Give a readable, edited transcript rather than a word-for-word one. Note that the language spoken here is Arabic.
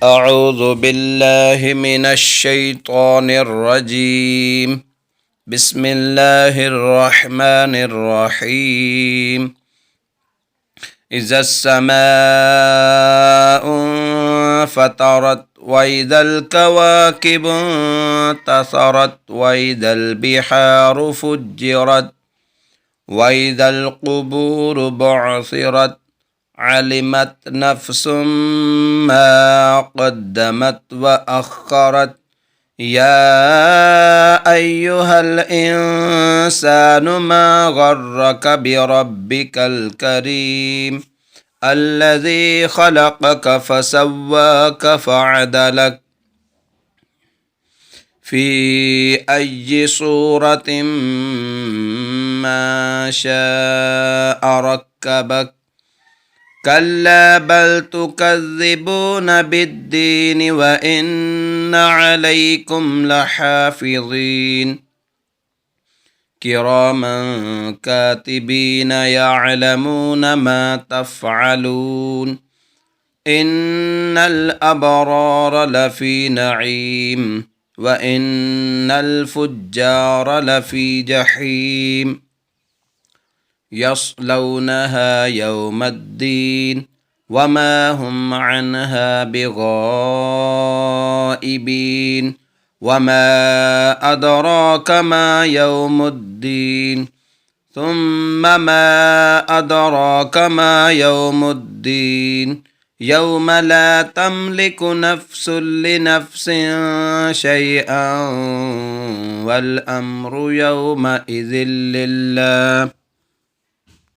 أعوذ بالله من الشيطان الرجيم. بسم الله الرحمن الرحيم. إذا السماء انفطرت وإذا الكواكب انتثرت وإذا البحار فجرت وإذا القبور بعثرت علمت نفس ما قدمت وأخرت. يا أيها الإنسان ما غرك بربك الكريم الذي خلقك فسواك فعدلك في أي صورة ما شاء ركبك. كلا بل تكذبون بالدين وإن عليكم لحافظين كراما كاتبين يعلمون ما تفعلون. إن الأبرار لفي نعيم وإن الفجار لفي جحيم يصلونها يوم الدين وما هم عنها بغائبين. وما أدراك ما يوم الدين ثم ما أدراك ما يوم الدين يوم لا تملك نفس لنفس شيئا والأمر يومئذ لله